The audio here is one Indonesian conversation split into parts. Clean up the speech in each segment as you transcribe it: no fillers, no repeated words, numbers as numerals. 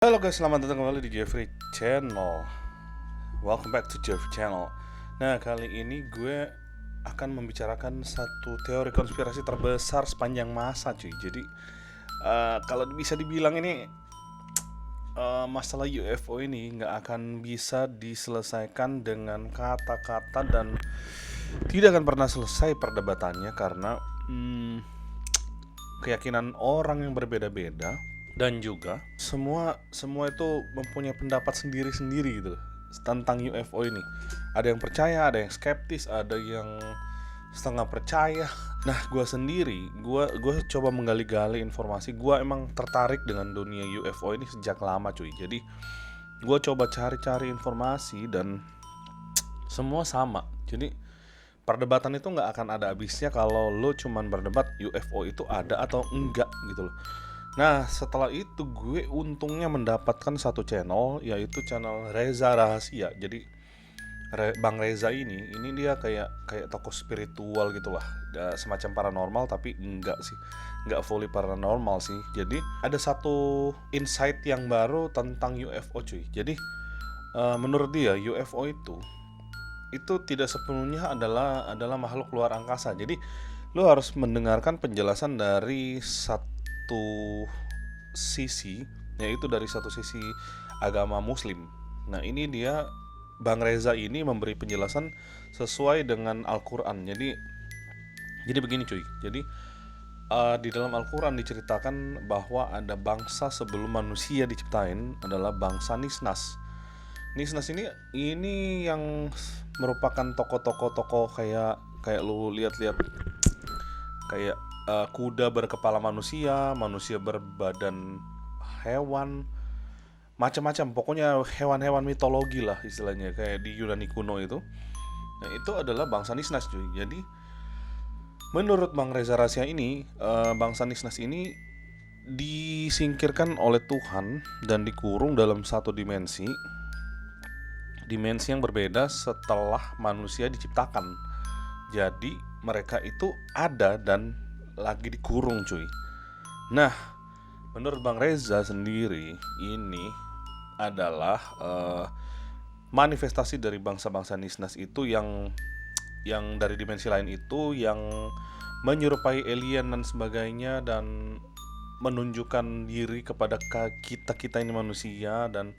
Halo guys, selamat datang kembali di Jeffrey Channel. Welcome back to Jeffrey Channel. Nah, kali ini gue akan membicarakan satu teori konspirasi terbesar sepanjang masa, cuy. Jadi, kalau bisa dibilang ini masalah UFO ini nggak akan bisa diselesaikan dengan kata-kata dan tidak akan pernah selesai perdebatannya karena keyakinan orang yang berbeda-beda. Dan juga semua itu mempunyai pendapat sendiri-sendiri gitu tentang UFO ini. Ada yang percaya, ada yang skeptis, ada yang setengah percaya. Nah, gue sendiri, gue coba menggali-gali informasi. Gue emang tertarik dengan dunia UFO ini sejak lama, cuy. Jadi gue coba cari-cari informasi dan semua sama. Jadi perdebatan itu nggak akan ada habisnya kalau lo cuman berdebat UFO itu ada atau enggak gitu loh. Nah, setelah itu gue untungnya mendapatkan satu channel, yaitu channel Reza Rahasia. Jadi Bang Reza ini dia kayak tokoh spiritual gitulah, semacam paranormal tapi enggak sih, enggak fully paranormal sih. Jadi ada satu insight yang baru tentang UFO, cuy. Jadi menurut dia UFO itu tidak sepenuhnya adalah makhluk luar angkasa. Jadi lo harus mendengarkan penjelasan dari satu sisi, yaitu dari satu sisi agama Muslim. Nah, ini dia Bang Reza ini memberi penjelasan sesuai dengan Al-Quran. Jadi begini, cuy. Jadi di dalam Al-Quran diceritakan bahwa ada bangsa sebelum manusia diciptain adalah bangsa Nisnas. Nisnas ini yang merupakan tokoh-tokoh kayak lu lihat-lihat kayak kuda berkepala manusia, manusia berbadan hewan, macam-macam. Pokoknya hewan-hewan mitologi lah istilahnya, kayak di Yunani kuno itu. Nah, itu adalah bangsa Nisnas, cuy. Jadi menurut Bang Reza Rahasia ini, bangsa Nisnas ini disingkirkan oleh Tuhan dan dikurung dalam satu dimensi yang berbeda setelah manusia diciptakan. Jadi mereka itu ada dan lagi dikurung, cuy. Nah, menurut Bang Reza sendiri, ini adalah manifestasi dari bangsa-bangsa Nisnas itu yang dari dimensi lain itu, yang menyerupai alien dan sebagainya, dan menunjukkan diri kepada kita ini manusia, dan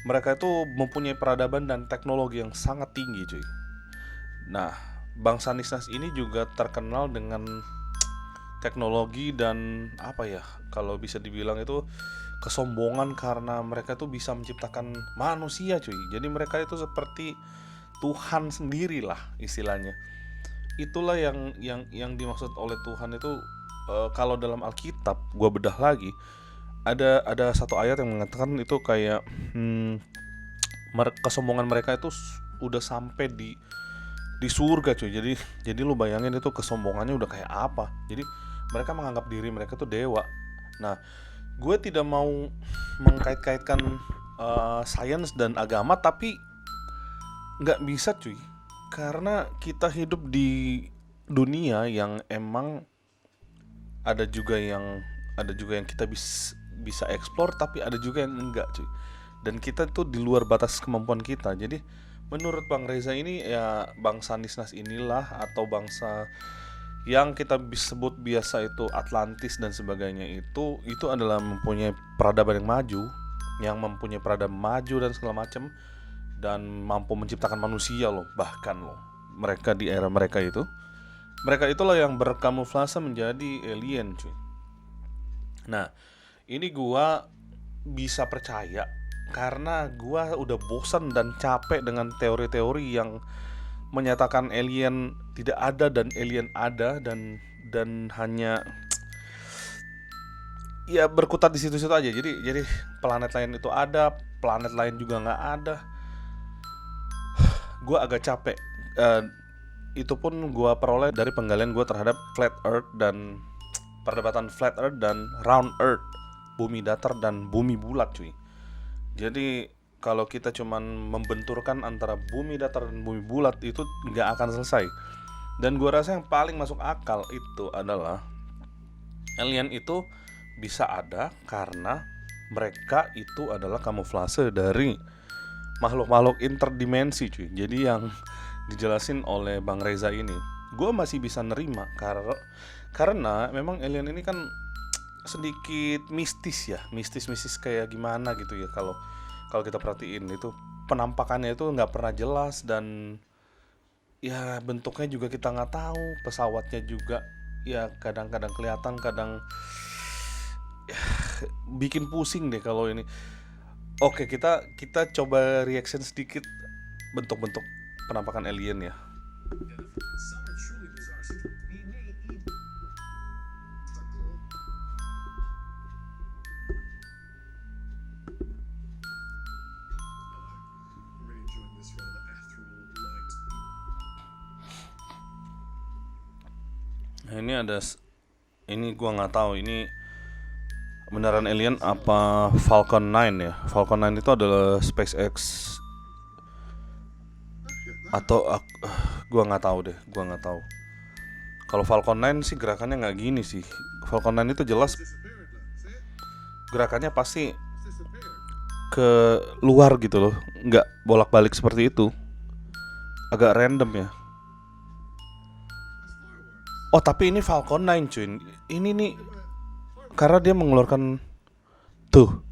mereka itu mempunyai peradaban dan teknologi yang sangat tinggi, cuy. Nah, bangsa Nisnas ini juga terkenal dengan teknologi dan apa ya, kalau bisa dibilang itu kesombongan karena mereka tuh bisa menciptakan manusia, cuy. Jadi mereka itu seperti Tuhan sendiri lah istilahnya. Itulah yang dimaksud oleh Tuhan itu. Kalau dalam Alkitab gua bedah lagi, ada satu ayat yang mengatakan itu kayak kesombongan mereka itu udah sampai di surga, cuy. Jadi lu bayangin itu kesombongannya udah kayak apa. Jadi mereka menganggap diri mereka tuh dewa. Nah, gue tidak mau mengkait-kaitkan sains dan agama, tapi nggak bisa, cuy, karena kita hidup di dunia yang emang ada juga yang kita bisa eksplor, tapi ada juga yang enggak, cuy. Dan kita tuh di luar batas kemampuan kita. Jadi menurut Bang Reza ini, ya bangsa Nisnas inilah, atau bangsa yang kita sebut biasa itu Atlantis dan sebagainya, itu adalah mempunyai peradaban yang mempunyai peradaban maju dan segala macam, dan mampu menciptakan manusia loh. Bahkan loh, mereka di era mereka itulah yang berkamuflase menjadi alien, cuy. Nah, ini gua bisa percaya karena gua udah bosan dan capek dengan teori-teori yang menyatakan alien tidak ada dan alien ada, dan hanya ya berkutat di situ-situ aja. Jadi planet lain itu ada, planet lain juga nggak ada. Gue agak capek. Itu pun gue peroleh dari penggalian gue terhadap flat earth dan perdebatan flat earth dan round earth, bumi datar dan bumi bulat, cuy. Jadi kalau kita cuman membenturkan antara bumi datar dan bumi bulat, itu nggak akan selesai. Dan gue rasa yang paling masuk akal itu adalah alien itu bisa ada karena mereka itu adalah kamuflase dari makhluk-makhluk interdimensi cuy. Jadi yang dijelasin oleh Bang Reza ini, gue masih bisa nerima karena memang alien ini kan sedikit mistis ya, mistis kayak gimana gitu ya. Kalau kita perhatiin itu penampakannya itu nggak pernah jelas, dan ya bentuknya juga kita nggak tahu, pesawatnya juga ya kadang-kadang kelihatan, kadang ya, bikin pusing deh kalau ini. Oke, kita coba reaction sedikit bentuk-bentuk penampakan alien ya. Nah, ini gua nggak tahu ini beneran alien apa Falcon 9 ya. Falcon 9 itu adalah SpaceX atau gua nggak tahu deh, Kalau Falcon 9 sih gerakannya nggak gini sih. Falcon 9 itu jelas gerakannya pasti ke luar gitu loh, nggak bolak-balik seperti itu, agak random ya. Oh tapi ini Falcon 9 cuy, ini nih karena dia mengeluarkan tuh,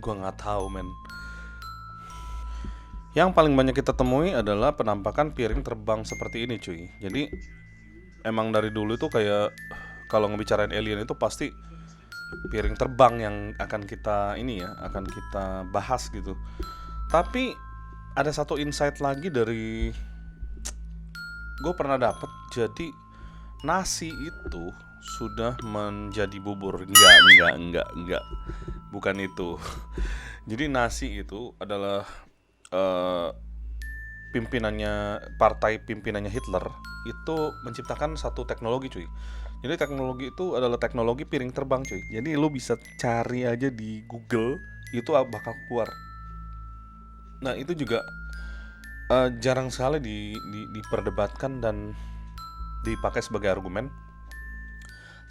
gua nggak tahu men. Yang paling banyak kita temui adalah penampakan piring terbang seperti ini cuy. Jadi emang dari dulu tuh kayak kalau ngebicarain alien itu pasti piring terbang yang akan kita bahas gitu. Tapi ada satu insight lagi dari gue pernah dapet. Jadi nasi itu sudah menjadi bubur. Enggak, bukan itu. Jadi nasi itu adalah partai pimpinannya Hitler itu menciptakan satu teknologi cuy. Jadi teknologi itu adalah teknologi piring terbang cuy. Jadi lu bisa cari aja di Google, itu bakal keluar. Nah itu juga jarang sekali diperdebatkan dan dipakai sebagai argumen.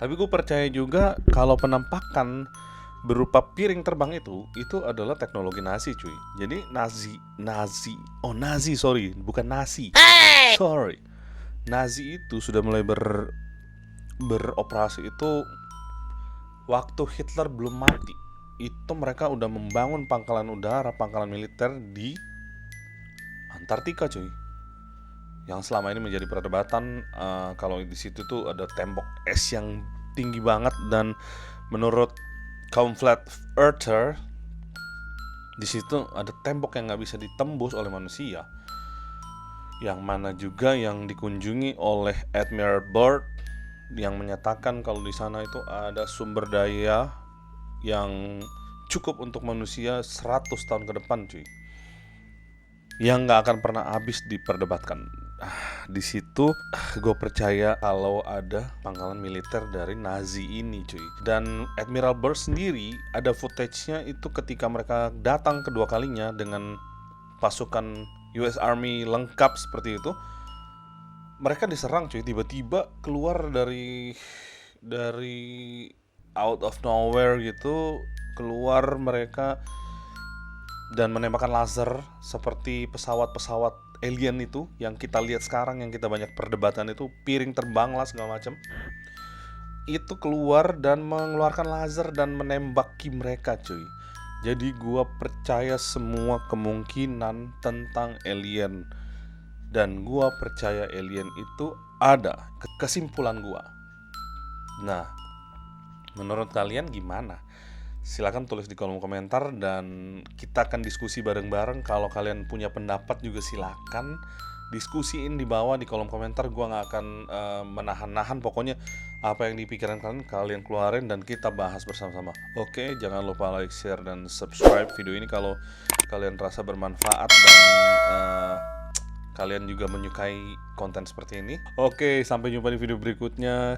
Tapi gue percaya juga kalau penampakan berupa piring terbang itu adalah teknologi Nazi cuy. Jadi bukan nasi. Sorry. Nazi itu sudah mulai beroperasi itu waktu Hitler belum mati. Itu mereka udah membangun pangkalan udara, pangkalan militer di Antartika cuy. Yang selama ini menjadi perdebatan kalau di situ tuh ada tembok es yang tinggi banget, dan menurut kaum flat earther di situ ada tembok yang nggak bisa ditembus oleh manusia. Yang mana juga yang dikunjungi oleh Admiral Byrd yang menyatakan kalau di sana itu ada sumber daya yang cukup untuk manusia 100 tahun ke depan cuy. Yang nggak akan pernah habis diperdebatkan. Di situ gue percaya kalau ada pangkalan militer dari Nazi ini cuy. Dan Admiral Byrd sendiri ada footage-nya itu ketika mereka datang kedua kalinya dengan pasukan US Army lengkap seperti itu. Mereka diserang cuy, tiba-tiba keluar dari out of nowhere gitu, keluar mereka dan menembakkan laser seperti pesawat-pesawat alien itu yang kita lihat sekarang, yang kita banyak perdebatan itu, piring terbang lah segala macam. Itu keluar dan mengeluarkan laser dan menembaki mereka cuy. Jadi gua percaya semua kemungkinan tentang alien, dan gua percaya alien itu ada. Kesimpulan gua. Nah, menurut kalian gimana? Silakan tulis di kolom komentar dan kita akan diskusi bareng-bareng. Kalau kalian punya pendapat juga silakan diskusiin di bawah di kolom komentar. Gua nggak akan menahan-nahan. Pokoknya apa yang dipikiran kalian keluarin dan kita bahas bersama-sama. Oke, jangan lupa like, share, dan subscribe video ini kalau kalian rasa bermanfaat dan kalian juga menyukai konten seperti ini. Oke, sampai jumpa di video berikutnya.